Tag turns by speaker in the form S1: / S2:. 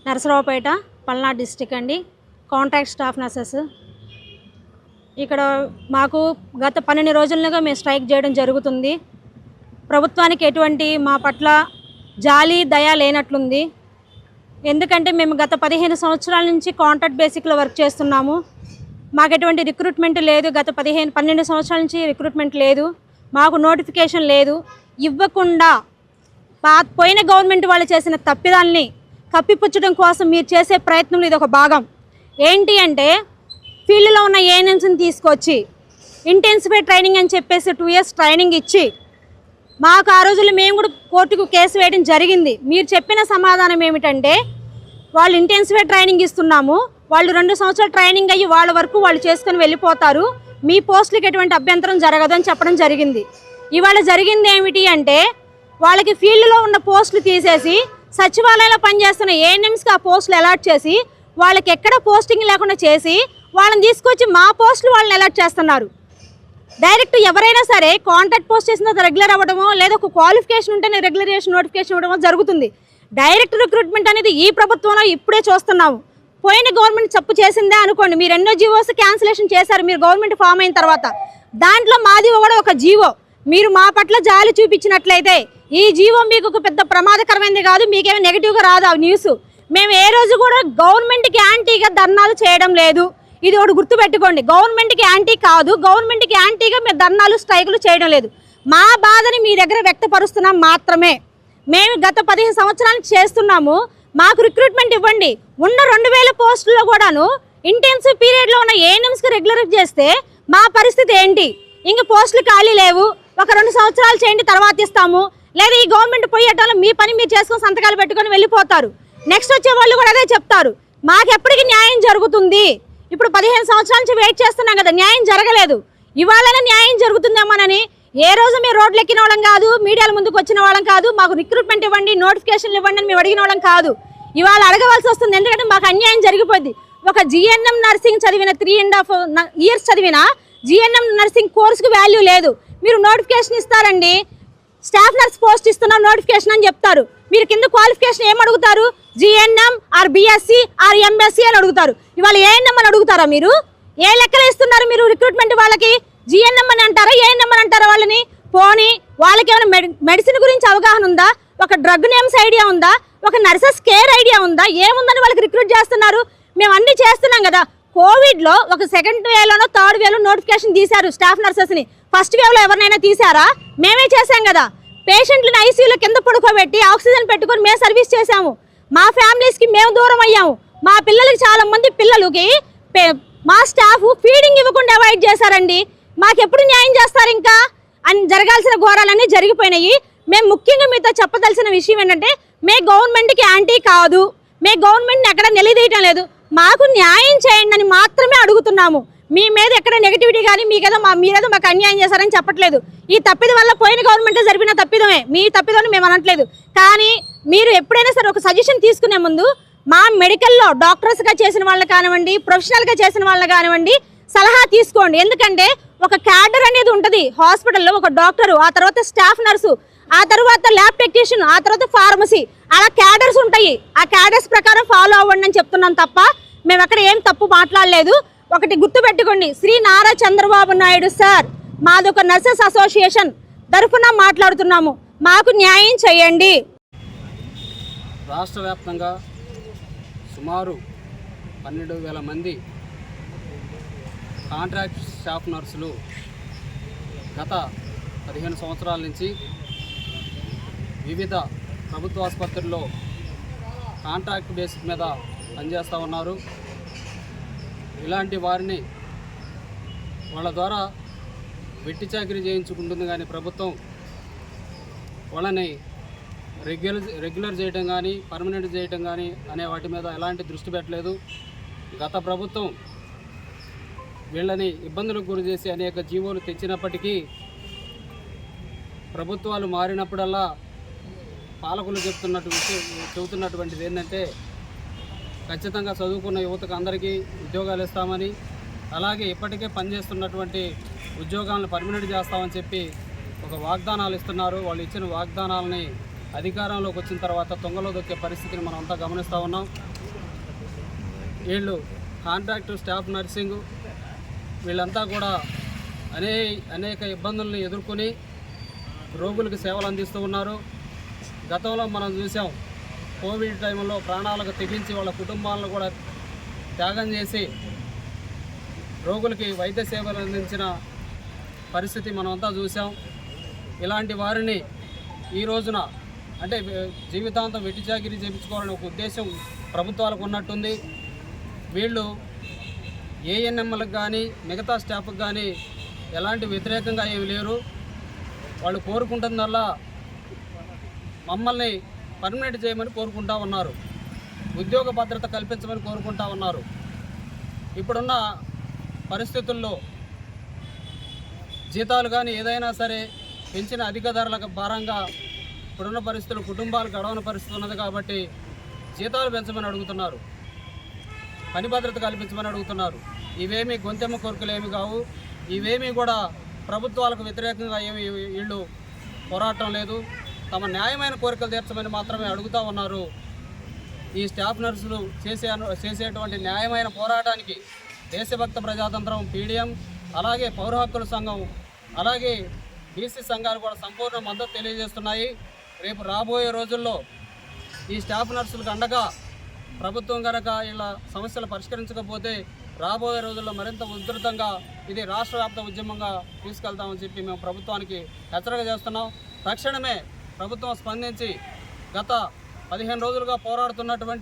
S1: Narasaraopet Palnadu district అండి. Contract staff nurses. ఇక్కడ మాకు గత 12 రోజులుగా మేము స్ట్రైక్ చేయడం జరుగుతుంది. ప్రభుత్వానికి ఎటువంటి మా పట్ల జాలి దయ లేనట్లుంది. ఎందుకంటే మేము గత 15 సంవత్సరాల నుంచి కాంట్రాక్ట్ బేసిక్లో వర్క్ చేస్తున్నాము. మాకు ఎటువంటి రిక్రూట్మెంట్ లేదు. గత 12 సంవత్సరాల నుంచి రిక్రూట్మెంట్ లేదు. మాకు నోటిఫికేషన్ లేదు. ఇవ్వకుండా పోయిన గవర్నమెంట్ వాళ్ళు చేసిన తప్పిదాల్ని కప్పిపుచ్చడం కోసం మీరు చేసే ప్రయత్నంలో ఇది ఒక భాగం. ఏంటి అంటే ఫీల్డ్లో ఉన్న ఏఎన్ఎంస్ని తీసుకొచ్చి ఇంటెన్సిఫైడ్ ట్రైనింగ్ అని చెప్పేసి 2 years ట్రైనింగ్ ఇచ్చి మాకు ఆ రోజుల్లో మేము కూడా కోర్టుకు కేసు వేయడం జరిగింది. మీరు చెప్పిన సమాధానం ఏమిటంటే వాళ్ళు ఇంటెన్సిఫైడ్ ట్రైనింగ్ ఇస్తున్నాము, వాళ్ళు 2 సంవత్సరాలు ట్రైనింగ్ అయ్యి వాళ్ళ వరకు వాళ్ళు చేసుకొని వెళ్ళిపోతారు, మీ పోస్టులకు ఎటువంటి అభ్యంతరం జరగదు అని చెప్పడం జరిగింది. ఇవాళ జరిగింది ఏమిటి అంటే వాళ్ళకి ఫీల్డ్లో ఉన్న పోస్టులు తీసేసి సచివాలయంలో పనిచేస్తున్న ఏఎన్ఎంస్కి ఆ పోస్టులు అలాట్ చేసి వాళ్ళకి ఎక్కడ పోస్టింగ్ లేకుండా చేసి వాళ్ళని తీసుకొచ్చి మా పోస్టులు వాళ్ళని అలాట్ చేస్తున్నారు. డైరెక్ట్ ఎవరైనా సరే కాంట్రాక్ట్ పోస్ట్ చేసిన తర్వాత రెగ్యులర్ అవ్వడమో లేదా ఒక క్వాలిఫికేషన్ ఉంటేనే రెగ్యులరేషన్ నోటిఫికేషన్ ఇవ్వడమో జరుగుతుంది. డైరెక్ట్ రిక్రూట్మెంట్ అనేది ఈ ప్రభుత్వంలో ఇప్పుడే చూస్తున్నాము. పోయిన గవర్నమెంట్ తప్పు చేసిందే అనుకోండి, మీరు ఎన్నో జీవోస్ క్యాన్సిలేషన్ చేశారు మీరు గవర్నమెంట్ ఫామ్ అయిన తర్వాత. దాంట్లో మాది కూడా ఒక జీవో. మీరు మా పట్ల జాలి చూపించినట్లయితే ఈ జీవో మీకు ఒక పెద్ద ప్రమాదకరమైనది కాదు, మీకేమో నెగిటివ్గా రాదు ఆ న్యూస్. మేము ఏ రోజు కూడా గవర్నమెంట్కి యాంటీగా ధర్నాలు చేయడం లేదు. ఇది ఒకటి గుర్తుపెట్టుకోండి. గవర్నమెంట్కి యాంటీ కాదు, గవర్నమెంట్కి యాంటీగా మేము ధర్నాలు స్ట్రైకులు చేయడం లేదు. మా బాధని మీ దగ్గర వ్యక్తపరుస్తున్నాం మాత్రమే. మేము గత 15 సంవత్సరాల నుంచి చేస్తున్నాము. మాకు రిక్రూట్మెంట్ ఇవ్వండి. ఉన్న 2000 పోస్టుల్లో కూడాను ఇంటెన్సివ్ పీరియడ్లో ఉన్న ఏఎన్ఎంస్కి రెగ్యులర్ చేస్తే మా పరిస్థితి ఏంటి? ఇంక పోస్టులు ఖాళీ లేవు, ఒక 2 సంవత్సరాలు చేయండి తర్వాత ఇస్తాము, లేదా ఈ గవర్నమెంట్ పోయేటోళ్ళు మీ పని మీరు చేసుకొని సంతకాలు పెట్టుకొని వెళ్ళిపోతారు. నెక్స్ట్ వచ్చే వాళ్ళు కూడా అదే చెప్తారు, మాకెప్పటికీ న్యాయం జరుగుతుంది. ఇప్పుడు 15 సంవత్సరాల నుంచి వెయిట్ చేస్తున్నాం కదా, న్యాయం జరగలేదు. ఇవాళనే న్యాయం జరుగుతుందేమోనని ఏ రోజు మీరు రోడ్లు ఎక్కిన వాళ్ళం కాదు, మీడియాల ముందుకు వచ్చిన వాళ్ళం కాదు, మాకు రిక్రూట్మెంట్ ఇవ్వండి, నోటిఫికేషన్లు ఇవ్వండి అని మేము అడిగిన వాళ్ళం కాదు. ఇవాళ అడగవలసి వస్తుంది, ఎందుకంటే మాకు అన్యాయం జరిగిపోద్ది. ఒక జిఎన్ఎం నర్సింగ్ చదివిన 3.5 years చదివిన జిఎన్ఎం నర్సింగ్ కోర్సుకు వాల్యూ లేదు. మీరు నోటిఫికేషన్ ఇస్తారండి, స్టాఫ్ నర్స్ పోస్ట్ ఇస్తున్నాం నోటిఫికేషన్ అని చెప్తారు. మీరు కింద క్వాలిఫికేషన్ ఏం అడుగుతారు? GNM are BSc are MSc అని అడుగుతారు. ఇవాళ ఏఎన్ఎం అని అడుగుతారా? మీరు ఏ లెక్కలు ఇస్తున్నారు మీరు రిక్రూట్మెంట్ వాళ్ళకి? జిఎన్ఎం అని అంటారా, ఏఎన్ఎం అని అంటారా వాళ్ళని? పోనీ వాళ్ళకి ఏమైనా మెడిసిన్ గురించి అవగాహన ఉందా? ఒక డ్రగ్ నేమ్స్ ఐడియా ఉందా? ఒక నర్సెస్ కేర్ ఐడియా ఉందా? ఏముందని వాళ్ళకి రిక్రూట్ చేస్తున్నారు? మేము అన్ని చేస్తున్నాం కదా. కోవిడ్లో ఒక 2nd వేవ్లోనో 3rd వేవ్లో నోటిఫికేషన్ తీశారు స్టాఫ్ నర్సెస్ని. 1st వేవ్లో ఎవరినైనా తీశారా? మేమే చేశాం కదా. పేషెంట్లను ఐసీయూలో కింద పడుకోబెట్టి ఆక్సిజన్ పెట్టుకొని మేము సర్వీస్ చేశాము. మా ఫ్యామిలీస్కి మేము దూరం అయ్యాము. మా పిల్లలకి చాలా మంది పిల్లలకి మా స్టాఫ్ ఫీడింగ్ ఇవ్వకుండా అవాయిడ్ చేశారండి. మాకెప్పుడు న్యాయం చేస్తారు? ఇంకా అని జరగాల్సిన ఘోరాలన్నీ జరిగిపోయినాయి. మేము ముఖ్యంగా మీతో చెప్పదలసిన విషయం ఏంటంటే మే గవర్నమెంట్కి యాంటీ కాదు, మే గవర్నమెంట్ని ఎక్కడ నిలదీయటం లేదు, మాకు న్యాయం చేయండి అని మాత్రమే అడుగుతున్నాము. మీ మీద ఎక్కడ నెగిటివిటీ కానీ మీరేదో మాకు అన్యాయం చేశారని చెప్పట్లేదు. ఈ తప్పిదం వల్ల పోయిన గవర్నమెంట్ జరిపిన తప్పిదమే, మీ తప్పిదం మేము అనట్లేదు. కానీ మీరు ఎప్పుడైనా సరే ఒక సజెషన్ తీసుకునే ముందు మా మెడికల్లో డాక్టర్స్గా చేసిన వాళ్ళని కానివ్వండి, ప్రొఫెషనల్గా చేసిన వాళ్ళని కానివ్వండి సలహా తీసుకోండి. ఎందుకంటే ఒక క్యాడర్ అనేది ఉంటుంది హాస్పిటల్లో. ఒక డాక్టరు, ఆ తర్వాత స్టాఫ్ నర్సు, ఆ తర్వాత ల్యాబ్ టెక్నీషియన్, ఆ తర్వాత ఫార్మసీ, అలా క్యాడర్స్ ఉంటాయి. ఆ క్యాడర్స్ ప్రకారం ఫాలో అవ్వండి అని చెప్తున్నాం తప్ప మేము అక్కడ ఏం తప్పు మాట్లాడలేదు. ఒకటి గుర్తుపెట్టుకోండి, శ్రీ నారా చంద్రబాబు నాయుడు సార్, మాది ఒక నర్సెస్ అసోసియేషన్ తరఫున మాట్లాడుతున్నాము. మాకు న్యాయం చేయండి.
S2: రాష్ట్ర వ్యాప్తంగా సుమారు 12,000 మంది కాంట్రాక్ట్ స్టాఫ్ నర్సులు గత 15 సంవత్సరాల నుంచి వివిధ ప్రభుత్వ ఆసుపత్రుల్లో కాంట్రాక్ట్ బేసిక్ మీద పనిచేస్తూ ఉన్నారు. ఇలాంటి వారిని వాళ్ళ ద్వారా వెట్టి చాకరీ చేయించుకుంటుంది, కానీ ప్రభుత్వం వాళ్ళని రెగ్యులర్ చేయడం కానీ పర్మనెంట్ చేయడం కానీ అనే వాటి మీద ఎలాంటి దృష్టి పెట్టలేదు. గత ప్రభుత్వం వీళ్ళని ఇబ్బందులకు గురి చేసి అనేక జీవోలు తెచ్చినప్పటికీ ప్రభుత్వాలు మారినప్పుడల్లా పాలకులు చెబుతున్నటువంటిది ఏంటంటే ఖచ్చితంగా చదువుకున్న యువతకు అందరికీ ఉద్యోగాలు ఇస్తామని, అలాగే ఇప్పటికే పనిచేస్తున్నటువంటి ఉద్యోగాలను పర్మనెంట్ చేస్తామని చెప్పి ఒక వాగ్దానాలు ఇస్తున్నారు. వాళ్ళు ఇచ్చిన వాగ్దానాలని అధికారంలోకి వచ్చిన తర్వాత తుంగలో దొక్కే పరిస్థితిని మనం అంతా గమనిస్తూ ఉన్నాం. వీళ్ళు కాంట్రాక్టు స్టాఫ్ నర్సింగు వీళ్ళంతా కూడా అనేక ఇబ్బందులను ఎదుర్కొని రోగులకు సేవలు అందిస్తూ ఉన్నారు. గతంలో మనం చూసాం, కోవిడ్ టైంలో ప్రాణాలకు తెగించి వాళ్ళ కుటుంబాలను కూడా త్యాగం చేసి రోగులకి వైద్య సేవలు అందించిన పరిస్థితి మనమంతా చూసాం. ఇలాంటి వారిని ఈ రోజున అంటే జీవితాంతం వెట్టి చాకిరీ చేయించుకోవాలనే ఒక ఉద్దేశం ప్రభుత్వాలకు ఉన్నట్టుంది. వీళ్ళు ఏఎన్ఎంలకు కానీ మిగతా స్టాఫ్కి కానీ ఎలాంటి వ్యతిరేకంగా ఏమి లేరు. వాళ్ళు కోరుకుంటుందల్లా మమ్మల్ని పర్మనెంట్ చేయమని కోరుకుంటా ఉన్నారు, ఉద్యోగ భద్రత కల్పించమని కోరుకుంటా ఉన్నారు. ఇప్పుడున్న పరిస్థితుల్లో జీతాలు కానీ ఏదైనా సరే పెంచిన అధిక ధరలకు భారంగా ఇప్పుడున్న పరిస్థితులు కుటుంబాలు గడవని పరిస్థితి ఉన్నది కాబట్టి జీతాలు పెంచమని అడుగుతున్నారు, పని భద్రత కల్పించమని అడుగుతున్నారు. ఇవేమీ గొంతెమ్మ కోరికలు ఏమి కావు. ఇవేమీ కూడా ప్రభుత్వాలకు వ్యతిరేకంగా ఏమి వీళ్ళు పోరాటం లేదు. తమ న్యాయమైన కోరికలు తీర్చమని మాత్రమే అడుగుతూ ఉన్నారు. ఈ స్టాఫ్ నర్సులు చేసేటువంటి న్యాయమైన పోరాటానికి దేశభక్త ప్రజాతంత్రం పీడిఎం, అలాగే పౌర హక్కుల సంఘం, అలాగే బీసీ సంఘాలు కూడా సంపూర్ణ మద్దతు తెలియజేస్తున్నాయి. రేపు రాబోయే రోజుల్లో ఈ స్టాఫ్ నర్సులకు అండగా ప్రభుత్వం కనుక ఇలా సమస్యలు పరిష్కరించకపోతే రాబోయే రోజుల్లో మరింత ఉధృతంగా ఇది రాష్ట్ర వ్యాప్త ఉద్యమంగా తీసుకెళ్తామని చెప్పి మేము ప్రభుత్వానికి హెచ్చరిక చేస్తున్నాం. తక్షణమే ప్రభుత్వం స్పందించి గత 15 రోజులుగా పోరాడుతున్నటువంటి